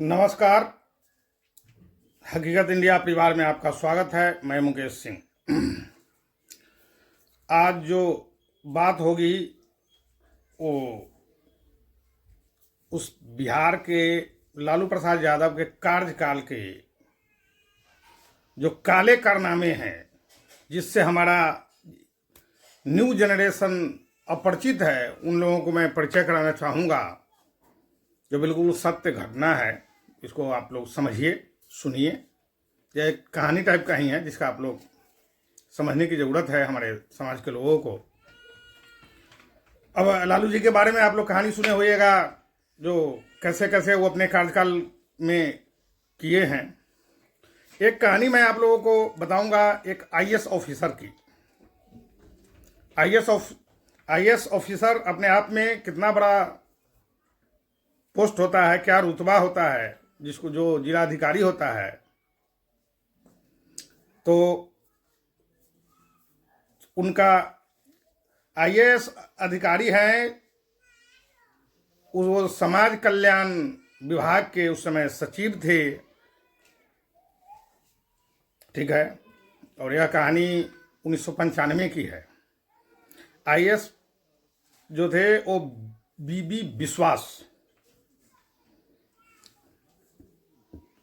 नमस्कार। हकीकत इंडिया परिवार में आपका स्वागत है। मैं मुकेश सिंह। आज जो बात होगी वो उस बिहार के लालू प्रसाद यादव के कार्यकाल के जो काले कारनामे हैं, जिससे हमारा न्यू जनरेशन अपरिचित है, उन लोगों को मैं परिचय कराना चाहूँगा। जो बिल्कुल सत्य घटना है, इसको आप लोग समझिए, सुनिए। यह एक कहानी टाइप का ही है जिसका आप लोग समझने की ज़रूरत है हमारे समाज के लोगों को। अब लालू जी के बारे में आप लोग कहानी सुने होइएगा, जो कैसे कैसे वो अपने कार्यकाल में किए हैं। एक कहानी मैं आप लोगों को बताऊंगा एक आईएएस ऑफिसर की। आईएएस ऑफिसर अपने आप में कितना बड़ा पोस्ट होता है, क्या रुतबा होता है, जिसको जो जिलाधिकारी होता है। तो उनका आईएएस अधिकारी हैं, वो समाज कल्याण विभाग के उस समय सचिव थे, ठीक है। और यह कहानी 1995 की है। आईएएस जो थे वो बीबी विश्वास,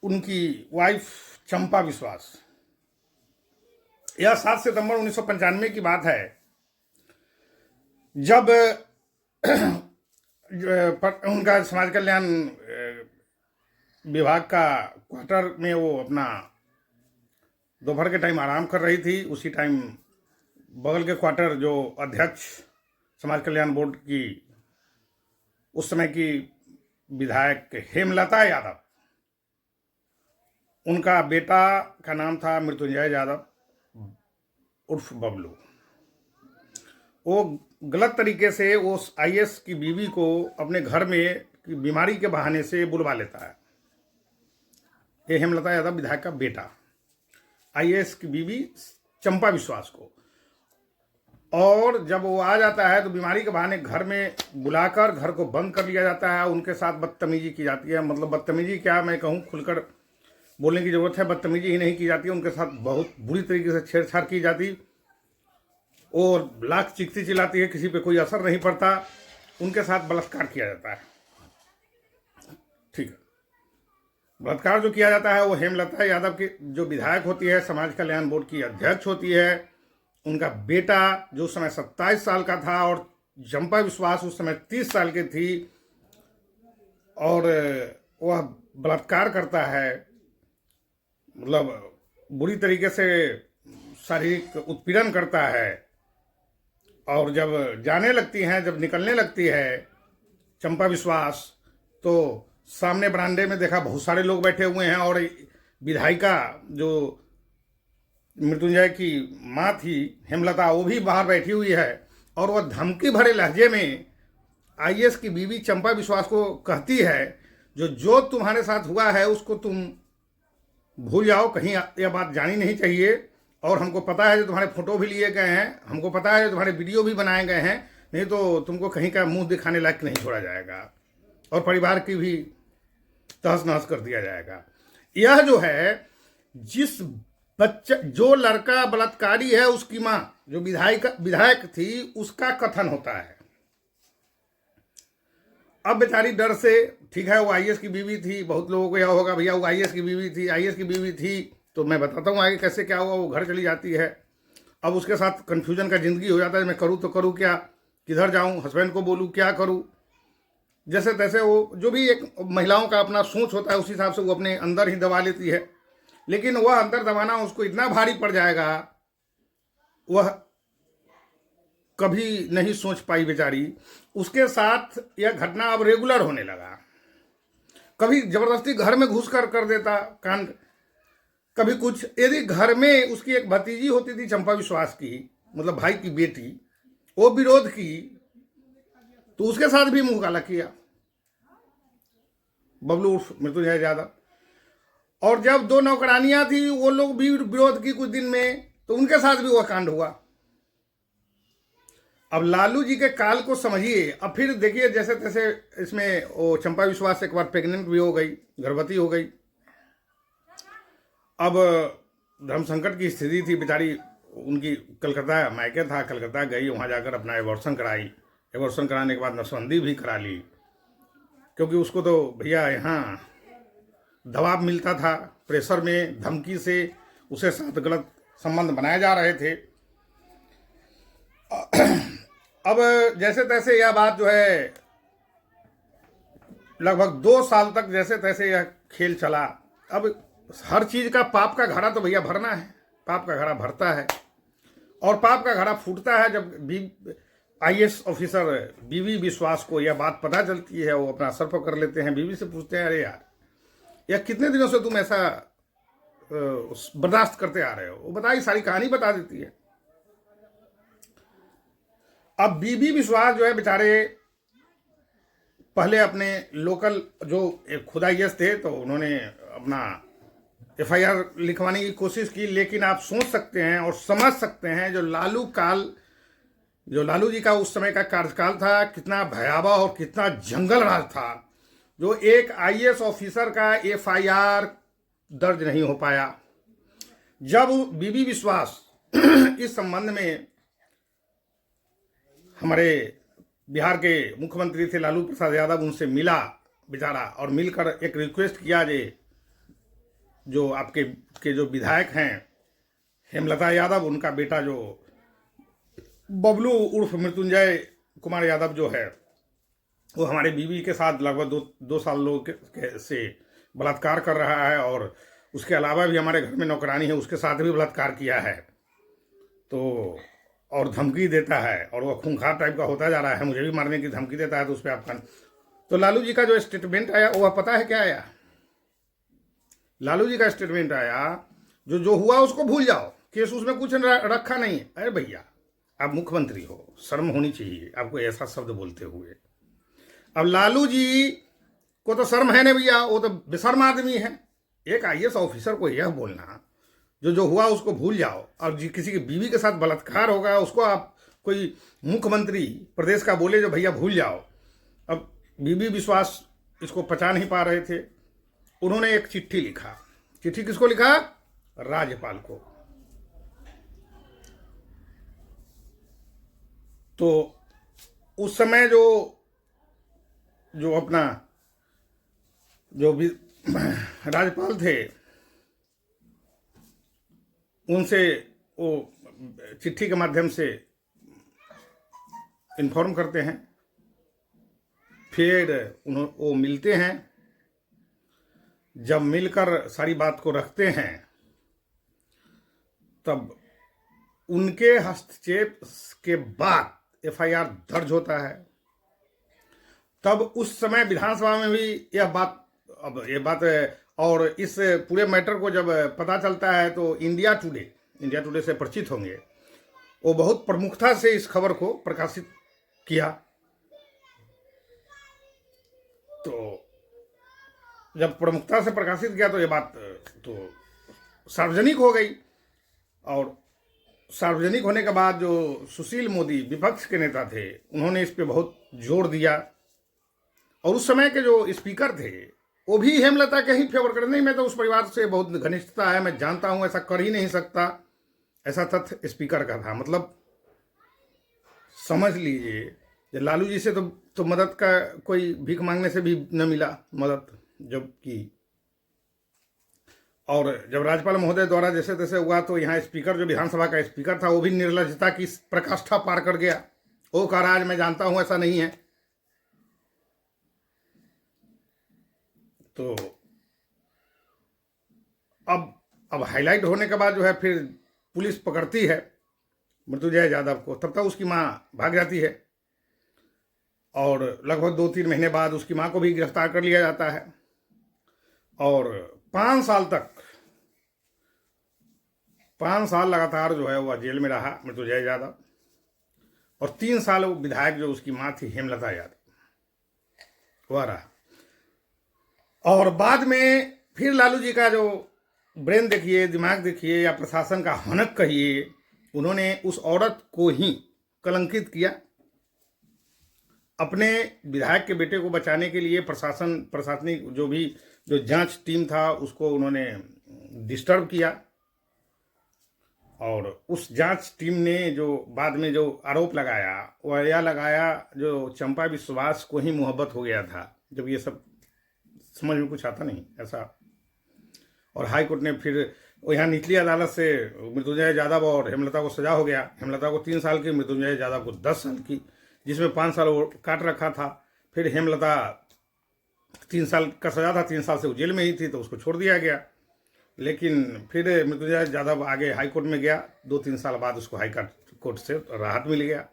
उनकी वाइफ चंपा विश्वास। यह 7 सितंबर 1995 की बात है, जब उनका समाज कल्याण विभाग का क्वार्टर में वो अपना दोपहर के टाइम आराम कर रही थी। उसी टाइम बगल के क्वार्टर जो अध्यक्ष समाज कल्याण बोर्ड की उस समय की विधायक हेमलता यादव, उनका बेटा का नाम था मृत्युंजय यादव उर्फ बबलू। वो गलत तरीके से उस आईएएस की बीवी को अपने घर में बीमारी के बहाने से बुलवा लेता है। ये हेमलता यादव विधायक का बेटा आईएएस की बीवी चंपा विश्वास को, और जब वो आ जाता है तो बीमारी के बहाने घर में बुलाकर घर को बंद कर लिया जाता है। उनके साथ बदतमीजी की जाती है। मतलब बदतमीजी क्या मैं कहूँ, खुलकर बोलने की ज़रूरत है। बदतमीजी ही नहीं की जाती है, उनके साथ बहुत बुरी तरीके से छेड़छाड़ की जाती और लाख चीखती चिल्लाती है, किसी पे कोई असर नहीं पड़ता। उनके साथ बलात्कार किया जाता है, ठीक है। बलात्कार जो किया जाता है वो हेमलता यादव की जो विधायक होती है, समाज कल्याण बोर्ड की अध्यक्ष होती है, उनका बेटा जो उस समय 27 साल का था, और चंपा विश्वास उस समय 30 साल की थी, और वह बलात्कार करता है। मतलब बुरी तरीके से शारीरिक उत्पीड़न करता है। और जब जाने लगती हैं, जब निकलने लगती है चंपा विश्वास, तो सामने बरामदे में देखा बहुत सारे लोग बैठे हुए हैं, और विधायिका जो मृत्युंजय की माँ थी हेमलता, वो भी बाहर बैठी हुई है। और वह धमकी भरे लहजे में आईएएस की बीवी चंपा विश्वास को कहती है, जो तुम्हारे साथ हुआ है उसको तुम भूल जाओ, कहीं यह बात जानी नहीं चाहिए। और हमको पता है जो तुम्हारे फोटो भी लिए गए हैं, हमको पता है जो तुम्हारे वीडियो भी बनाए गए हैं, नहीं तो तुमको कहीं का मुंह दिखाने लायक नहीं छोड़ा जाएगा, और परिवार की भी तहस नहस कर दिया जाएगा। यह जो है, जिस बच्चा जो लड़का बलात्कारी है, उसकी माँ जो विधायक थी, उसका कथन होता है। अब बेचारी डर से, ठीक है वो आईएएस की बीवी थी, बहुत लोगों को यह होगा भैया वो आईएएस की बीवी थी, तो मैं बताता हूँ आगे कैसे क्या हुआ। वो घर चली जाती है। अब उसके साथ कन्फ्यूजन का ज़िंदगी हो जाता है, मैं करूँ तो करूँ क्या, किधर जाऊँ, हस्बैंड को बोलूँ, क्या करूँ। जैसे तैसे वो जो भी एक महिलाओं का अपना सोच होता है, उस हिसाब से वो अपने अंदर ही दबा लेती है। लेकिन वह अंदर दबाना उसको इतना भारी पड़ जाएगा, वह कभी नहीं सोच पाई बेचारी। उसके साथ यह घटना अब रेगुलर होने लगा। कभी जबरदस्ती घर में घुस कर देता कांड, कभी कुछ। यदि घर में उसकी एक भतीजी होती थी चंपा विश्वास की, मतलब भाई की बेटी, वो विरोध की तो उसके साथ भी मुंह काला किया बबलू उर्फ मृत्युंजय यादव। और जब 2 नौकरानियां थी, वो लोग भी विरोध की कुछ दिन में, तो उनके साथ भी वह कांड हुआ। अब लालू जी के काल को समझिए। अब फिर देखिए जैसे तैसे इसमें वो चंपा विश्वास एक बार प्रेग्नेंट भी हो गई, गर्भवती हो गई। अब धर्म संकट की स्थिति थी बेचारी, उनकी कलकत्ता मायके था, कलकत्ता गई, वहाँ जाकर अपना एबॉर्शन कराई। एबॉर्शन कराने के बाद नसबंदी भी करा ली, क्योंकि उसको तो भैया यहाँ दबाव मिलता था, प्रेशर में, धमकी से उसे साथ गलत संबंध बनाए जा रहे थे। अब जैसे तैसे यह बात जो है लगभग 2 साल तक जैसे तैसे यह खेल चला। अब हर चीज का पाप का घड़ा तो भैया भरना है, पाप का घड़ा भरता है और पाप का घड़ा फूटता है जब IAS ऑफिसर बीवी विश्वास को यह बात पता चलती है। वो अपना सर पकड़ लेते हैं, बीवी से पूछते हैं, अरे यार यह कितने दिनों से तुम ऐसा बर्दाश्त करते आ रहे हो? वो बताई, सारी कहानी बता देती है। अब बीबी विश्वास जो है बेचारे पहले अपने लोकल जो खुद IAS थे तो उन्होंने अपना FIR लिखवाने की कोशिश की, लेकिन आप सोच सकते हैं और समझ सकते हैं जो लालू जी का उस समय का कार्यकाल था कितना भयावह और कितना जंगल राज था। जो एक IAS ऑफिसर का FIR दर्ज नहीं हो पाया। जब बीबी विश्वास इस संबंध में हमारे बिहार के मुख्यमंत्री थे लालू प्रसाद यादव, उनसे मिला बेचारा और मिलकर एक रिक्वेस्ट किया जो आपके के जो विधायक हैं हेमलता यादव, उनका बेटा जो बबलू उर्फ मृत्युंजय कुमार यादव जो है, वो हमारे बीवी के साथ लगभग दो साल से बलात्कार कर रहा है और उसके अलावा भी हमारे घर में नौकरानी है, उसके साथ भी बलात्कार किया है, तो और धमकी देता है और वह खूंखार टाइप का होता जा रहा है, मुझे भी मारने की धमकी देता है। तो उस पर आपका तो लालू जी का जो स्टेटमेंट आया वह पता है क्या आया? लालू जी का स्टेटमेंट आया जो हुआ उसको भूल जाओ, केस उसमें कुछ रखा नहीं है। अरे भैया आप मुख्यमंत्री हो, शर्म होनी चाहिए आपको ऐसा शब्द बोलते हुए। अब लालू जी को तो शर्म है नहीं भैया, वो तो बेशर्म आदमी है। एक IAS ऑफिसर को यह बोलना जो हुआ उसको भूल जाओ, और किसी की बीवी के साथ बलात्कार होगा उसको आप कोई मुख्यमंत्री प्रदेश का बोले जो भैया भूल जाओ। अब बीबी विश्वास इसको पचा नहीं पा रहे थे, उन्होंने एक चिट्ठी लिखा। चिट्ठी किसको लिखा? राज्यपाल को। तो उस समय जो अपना जो भी राज्यपाल थे उनसे वो चिट्ठी के माध्यम से इन्फॉर्म करते हैं, फिर वो मिलते हैं। जब मिलकर सारी बात को रखते हैं तब उनके हस्तक्षेप के बाद FIR दर्ज होता है। तब उस समय विधानसभा में भी यह बात और इस पूरे मैटर को जब पता चलता है तो इंडिया टुडे से परिचित होंगे, वो बहुत प्रमुखता से इस खबर को प्रकाशित किया। तो जब प्रमुखता से प्रकाशित किया तो ये बात तो सार्वजनिक हो गई, और सार्वजनिक होने के बाद जो सुशील मोदी विपक्ष के नेता थे उन्होंने इस पे बहुत जोर दिया, और उस समय के जो स्पीकर थे वो भी हेमलता के ही फेवर कर। नहीं, मैं तो उस परिवार से बहुत घनिष्ठता है, मैं जानता हूं ऐसा कर ही नहीं सकता, ऐसा तथ्य स्पीकर का था। मतलब समझ लीजिए लालू जी से तो मदद का कोई भीख मांगने से भी न मिला मदद जबकि। और जब राज्यपाल महोदय द्वारा जैसे तैसे हुआ तो यहाँ स्पीकर जो विधानसभा का स्पीकर था वो भी निर्लज्जता की प्रकाष्ठा पार कर गया। वो कह रहा आज मैं जानता हूं ऐसा नहीं है। तो अब हाईलाइट होने के बाद जो है फिर पुलिस पकड़ती है मृत्युंजय यादव को। तब तक उसकी मां भाग जाती है और लगभग 2-3 महीने बाद उसकी मां को भी गिरफ्तार कर लिया जाता है, और 5 साल लगातार जो है वह जेल में रहा मृत्युंजय यादव, और 3 साल वो विधायक जो उसकी मां थी हेमलता यादव वह रहा। और बाद में फिर लालू जी का जो ब्रेन देखिए, दिमाग देखिए, या प्रशासन का हनक कहिए, उन्होंने उस औरत को ही कलंकित किया। अपने विधायक के बेटे को बचाने के लिए प्रशासनिक जो जांच टीम था उसको उन्होंने डिस्टर्ब किया, और उस जांच टीम ने जो बाद में जो आरोप लगाया वह यह लगाया जो चंपा विश्वास को ही मोहब्बत हो गया था, जब ये सब समझ में कुछ आता नहीं ऐसा। और हाई कोर्ट ने फिर यहाँ निचली अदालत से मृत्युंजय यादव और हेमलता को सजा हो गया। हेमलता को 3 साल की, मृत्युंजय यादव को 10 साल की, जिसमें 5 साल वो काट रखा था। फिर हेमलता 3 साल का सजा था, 3 साल से वो जेल में ही थी तो उसको छोड़ दिया गया। लेकिन फिर मृत्युंजय यादव आगे हाई कोर्ट में गया, 2-3 साल बाद उसको हाई कोर्ट से राहत मिल गया।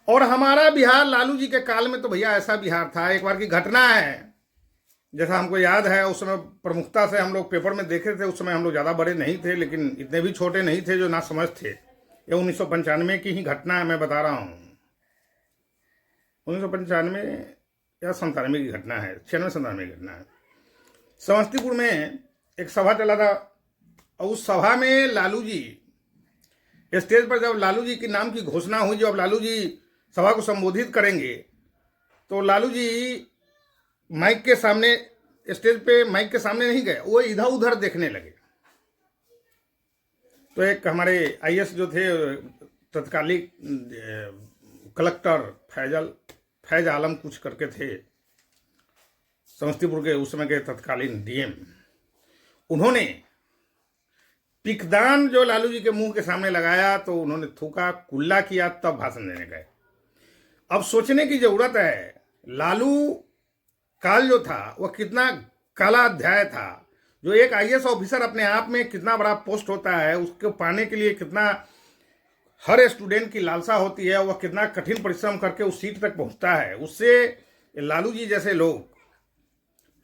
और हमारा बिहार लालू जी के काल में तो भैया ऐसा बिहार था, एक बार की घटना है, जैसा हमको याद है उस समय प्रमुखता से हम लोग पेपर में देखे थे। उस समय हम लोग ज़्यादा बड़े नहीं थे, लेकिन इतने भी छोटे नहीं थे जो ना समझ थे। ये 1995 की ही घटना है, मैं बता रहा हूँ, 1995 या 97 की घटना है, 96-97 की घटना है। समस्तीपुर में एक सभा चला था, और उस सभा में लालू जी स्टेज पर, जब लालू जी के नाम की घोषणा हुई, जब लालू जी सभा को संबोधित करेंगे, तो लालू जी माइक के सामने, स्टेज पे माइक के सामने नहीं गए, वो इधर उधर देखने लगे। तो एक हमारे आईएएस जो थे तत्कालिक कलेक्टर फैज आलम कुछ करके थे, समस्तीपुर के उस समय के तत्कालीन डीएम, उन्होंने पिकदान जो लालू जी के मुंह के सामने लगाया तो उन्होंने थूका, कुल्ला किया, तब भाषण देने गए। अब सोचने की जरूरत है, लालू काल जो था वह कितना काला अध्याय था, जो एक आईएएस ऑफिसर अपने आप में कितना बड़ा पोस्ट होता है, उसको पाने के लिए कितना हर स्टूडेंट की लालसा होती है, वह कितना कठिन परिश्रम करके उस सीट तक पहुंचता है। उससे लालू जी जैसे लोग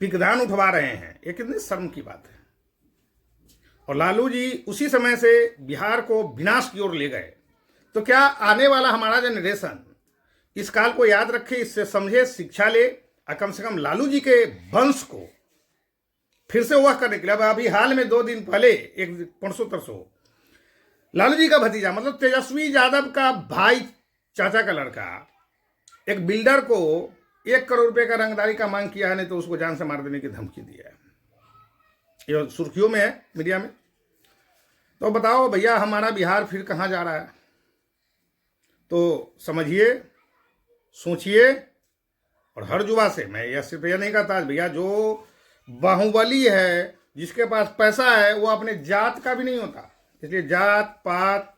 पिकदान उठवा रहे हैं, ये कितनी शर्म की बात है। और लालू जी उसी समय से बिहार को विनाश की ओर ले गए। तो क्या आने वाला हमारा जनरेशन इस काल को याद रखे, इससे समझे, शिक्षा ले, और कम से कम लालू जी के वंश को फिर से वह करने के लिए। अब अभी हाल में 2 दिन पहले, एक परसों लालू जी का भतीजा, मतलब तेजस्वी यादव का भाई, चाचा का लड़का, एक बिल्डर को 1 करोड़ रुपए का रंगदारी का मांग किया है, नहीं तो उसको जान से मार देने की धमकी दी है। ये सुर्खियों में है मीडिया में। तो बताओ भैया, हमारा बिहार फिर कहाँ जा रहा है? तो समझिए, सोचिए। और हर युवा से मैं यह सिर्फ यह नहीं कहता भैया, जो बाहुबली है, जिसके पास पैसा है, वो अपने जात का भी नहीं होता। इसलिए जात पात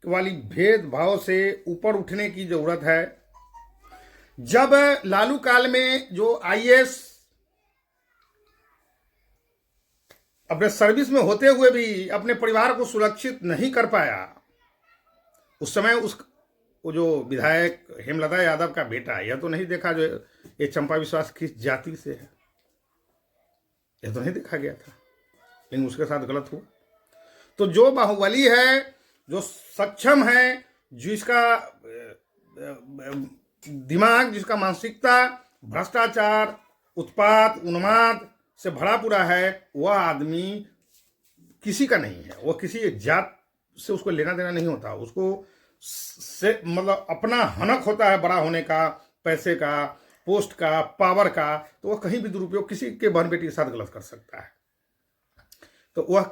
वाली भेदभाव से ऊपर उठने की जरूरत है। जब लालू काल में जो आईएएस अपने सर्विस में होते हुए भी अपने परिवार को सुरक्षित नहीं कर पाया, उस समय वो जो विधायक हेमलता यादव का बेटा, यह तो नहीं देखा जो ये चंपा विश्वास किस जाति से है, यह तो नहीं देखा गया था, लेकिन उसके साथ गलत हुआ। तो जो बाहुबली है, जो सक्षम है, जिसका दिमाग, जिसका मानसिकता भ्रष्टाचार, उत्पात, उन्माद से भरा पूरा है, वह आदमी किसी का नहीं है। वह किसी जात से उसको लेना देना नहीं होता, उसको से मतलब अपना हनक होता है बड़ा होने का, पैसे का, पोस्ट का, पावर का। तो वह कहीं भी दुरुपयोग किसी के बहन बेटी के साथ गलत कर सकता है। तो वह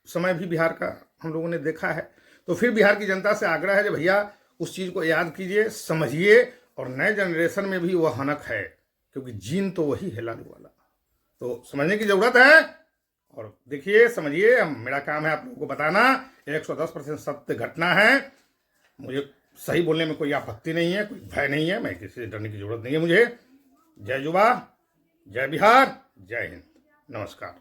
समय भी बिहार का हम लोगों ने देखा है। तो फिर बिहार की जनता से आग्रह है कि भैया उस चीज़ को याद कीजिए, समझिए, और नए जनरेशन में भी वह हनक है, क्योंकि जीन तो वही है लालू वाला। तो समझने की जरूरत है, और देखिए, समझिए। मेरा काम है आप लोगों को बताना, 110% सत्य घटना है। मुझे सही बोलने में कोई आपत्ति नहीं है, कोई भय नहीं है, मैं किसी से डरने की जरूरत नहीं है मुझे। जय युवा, जय बिहार, जय हिंद, नमस्कार।